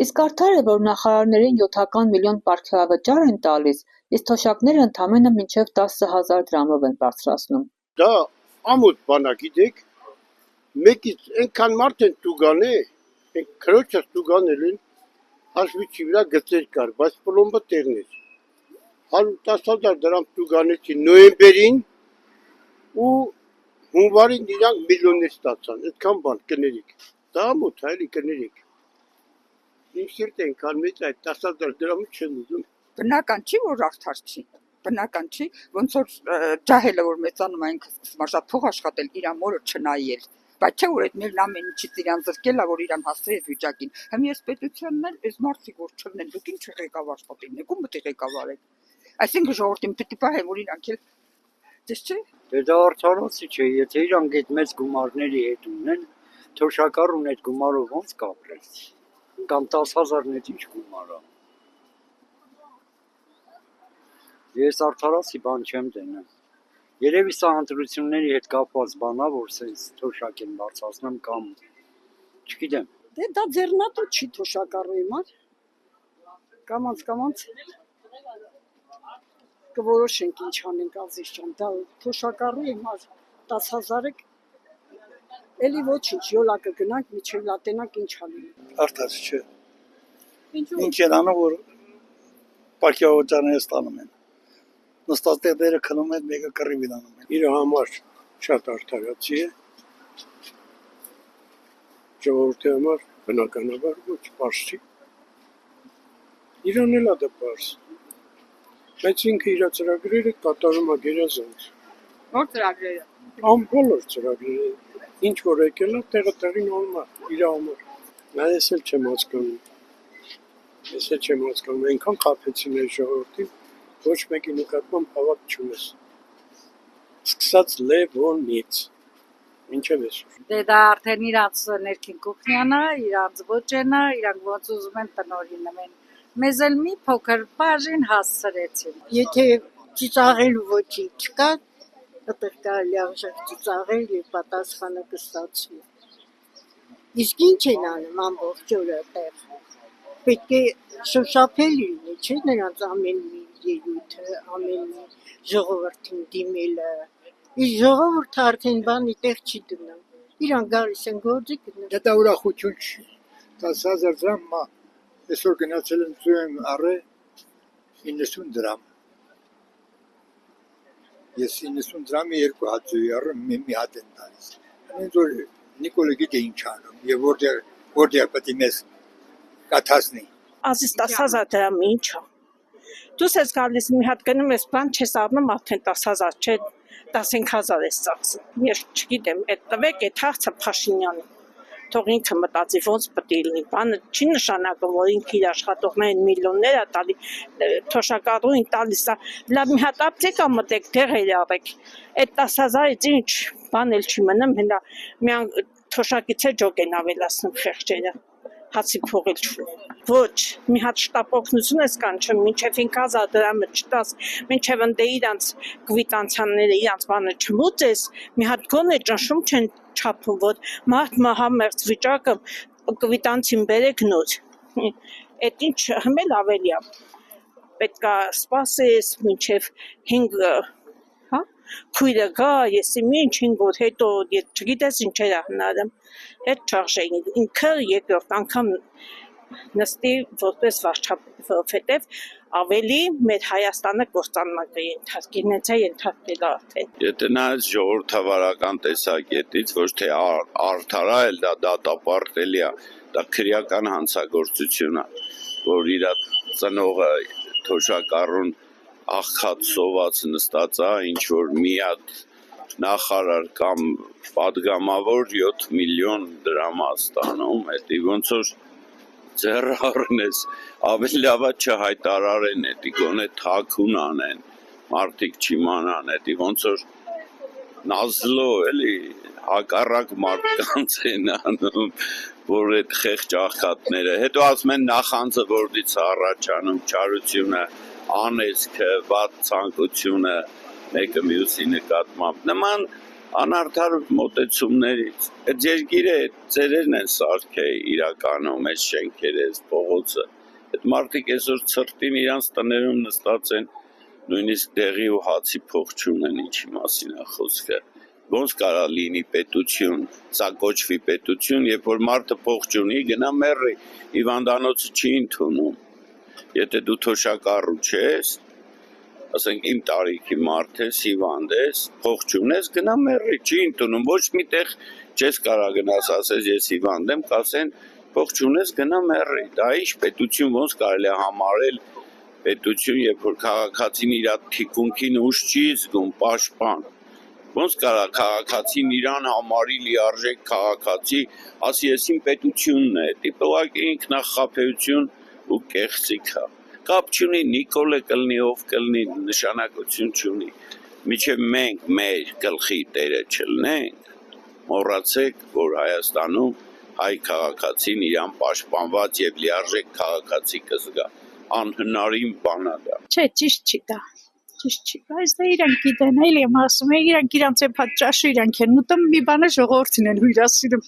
Իսկ արդար է, որ նախարարներին 7 միլիոն պարգևավճար են տալիս, իսկ թոշակները ընդամենը մինչև 10,000 դրամով են բարձրացնում։ Դա ամոթ բան է, գիտեք, մեկից այնքան մարդ են տուգան է, այն քրոջս տուգանել են, հաշվիչի վրա գծեր կար, բայց պլոմբը տեղն էր։ 110,000 դրամ տուգանեցին նոյեմբերին ու հունվարին իրանք միլիոններ ստացան, այդքան բան կներիք։ Դա ամոթ է, էլի կներիք։ Իմ սիրտը այնքան մեծ այդ 10,000 դրամը չեմ ուզում։ Բնական չի, որ արդար չի։ Բնական չի, ոնց որ ջահելը որ մեծանում է ինքը սկսում է շատ փող աշխատել իր մորը չնայել։ Բայց չէ որ այդ մերն ամեն ինչից իրան զրկել է, որ իրան հասցրի այդ վիճակին։ Հիմա ես պետությանն էլ այս մարդիկ որ չլինեն, դուք ինչ ղեկավար շտատին եք, ում պետք է ղեկավար եք։ Այսինքն ժողովրդին պետք է պահեն, որ իրանք էլ դες չէ։ Դե դա արդարացի չէ, եթե իրանք այդ մեծ գումարների հետ ունեն, թոշակառուն այդ գումարով ոնց կապրել։ Կամ 10,000-ն էլ ինչ գումար է։ Ես արդարացի բան չեմ դնում։ Երևի սա ընտրությունների հետ կապված բան է, որ sense թոշակ են բարձրացնում կամ չգիտեմ։ Դե դա ձեռնատու չի թոշակառուի մար։ Կամանց կորոշենք ինչ անենք Ազիզ ջան, դա թոշակառուի մար 10,000-ը էլի ոչինչ, յոլա կգնանք, միջև լատենանք ինչ անենք։ Արդար չէ։ Ինչ են անում, որ պարգևավճարները ստանում են։ Նստած տեղերը քնում են, մեկը կռիվին անում են։ Իր համար շատ արդարացի է։ Ժողովրդի համար բնականաբար ոչ պարզ չի։ Իրան էլ է դա պարզ։ Բայց ինքը իր ծրագրերը կատարում է գերազանց։ Որ ծրագրերը։ Բոլոր ծրագրերը, ինչ որ եկել է, տեղը տեղին անում է իր համար։ Նա ես էլ չեմ հասկանում, այնքան խաբեցին այդ ժողովրդին, ոչ մեկի նկատմամբ հավատ չունես։ Սկսած Լևոնից, մինչև այսօր։ Դե դա արդեն իրանց ներքին կուխնյան է, իրանց ոճեն է, իրանք ոնց ուզում են տնօրինում են։ Մեզ էլ մի փոքր բաժին հասցրեցին։ Եթե ծիծաղելու ոչինչ չկա, այդտեղ կարելի արժեք ծիծաղել եւ պատասխանը կստացվի։ Իսկ ինչ են անում ամբողջ օրը այդտեղ։ Պետք է շոշափել լինի, չէ՞ նրանց ամեն մի ելույթը, ամեն մի ժողովրդին դիմելը։ Իսկ ժողովուրդը արդեն բանի տեղ չի դնում։ Իրանք գալիս են գործի գնում։ Դա ուրախություն չի։ 10,000 դրամ այսօր գնացել եմ ծույեմ առե 90 դրամ։ Ես 90 դրամի երկու հատ ծույի առը մի հատ են տալիս։ Հենց որ Նիկոլը գիտե ինչ անում եւ որտեղ պետք է մեզ կաթասնի։ Ազիզ 10,000 դրամ ինչ է։ Դուս ես գալիս մի հատ գնում ես բան չես առնում արդեն 10,000 չէ 15,000 ես ծախսում։ Ես չգիտեմ, այդ տվեք այդ հարցը Փաշինյանին։ Թող ինքը մտածի ոնց պետք է լինի։ Բանը չի նշանակում, որ ինքը իր աշխատողներին միլիոններ է տալի, թոշակառուին տալիս է։ Լավ մի հատ ապտեկա մտեք, դեղեր արեք։ Այդ 10,000-ից ինչ բան էլ չի մնում, հենա միան թոշակից է ջոկ են ավելացնում խեղճերը։ Հացի փողել չունեն։ Ոչ, մի հատ շտապ օգնություն ես կանչում, մինչև 5,000 դրամը չտաս, մինչև ընդ իրանց կվիտանցիաները, իրանց բանը չմուծես, մի հատ գոնե ճնշում չեն չափում, որ մարդ մահամերձ վիճակը կվիտանցին բերեք նոր։ Այդ ինչ հմել ավելի է։ Պետք է սպասես մինչև 5 քույրը գա, եսի ինչ 5 օր հետո չգիտես ինչեր է հնարում, հետ չարժեին, ինքը երկրորդ անգամ նստի որպես վարչապետ, որովհետև ավելի մեր Հայաստանը կործանման կենթարկի, նենց է ենթարկել արդեն։ Եթե նայես ժողովրդավարական տեսակետից, ոչ թե արդար է, էլ դա դատապարտելի է, դա քրեական հանցագործություն է, որ իր ծնողը թոշակառուն աղքատ սոված նստած է, ինչ որ մի հատ նախարար կամ պատգամավոր 7 միլիոն դրամ է ստանում, հետի ոնց որ ձեռ առնես, ավելի լավ է չհայտարարեն, հետի գոնե թաքուն անեն, մարդիկ չիմանան, հետի ոնց որ նազլո էլի հակառակ մարդկանց են անում, որ այդ խեղճ աղքատները, հետո ասում են նախանձը որտից առաջանում, չարությունը, անեծքը, վատ ցանկությունը, մեկը մյուսի նկատմամբ, նման անարդար մոտեցումներից։ Այդ երկիրը ծերերն են սարքել իրականում այս շենքերը, այս փողոցը։ Այդ մարդիկ այսօր ցրտին իրանց տներում նստած են, նույնիսկ դեղի ու հացի փող չունեն, ինչի մասին է խոսքը։ Ոնց կարա լինի պետություն, սա կոչվի պետություն, երբ որ մարդը փող չունի, գնա մեռի, հիվանդանոցը չի ընդունում։ Եթե դու թոշակառու չես, ասենք իմ տարիքի մարդ ես, հիվանդ ես, փող չունես, գնա մեռի, չի ընդունում, ոչ միտեղ չես կարա գնաս, ասես ես հիվանդ եմ, կասեն փող չունես, գնա մեռի։ Դա ինչ պետություն, ոնց կարելի է համարել պետություն, երբ որ քաղաքացին իր թիկունքին ուժ չի զգում, պաշտպան։ Ոնց կարա քաղաքացին իրան համարի լիարժեք քաղաքացի, ասի ես իմ պետությունն է, դիպլոմատիկ ինքնախապեյություն ու կեղծիք է։ Կապ չունի Նիկոլը կլնի, ով կլնի, նշանակություն չունի։ Միջև մենք մեր գլխի տերը չլնենք, մոռացեք, որ Հայաստանում հայ քաղաքացին իրան պաշտպանված եւ լիարժեք քաղաքացի կզգա։ Անհնարին բան է դա։ Չէ, ճիշտ չի դա։ Ճիշտ չի, բայց դա իրանք գիտեն, էլի եմ ասում, իրանք իրանց է պատճաշը իրանք են ուտում, մի բանը ժողովրդին են հյուրասիրում։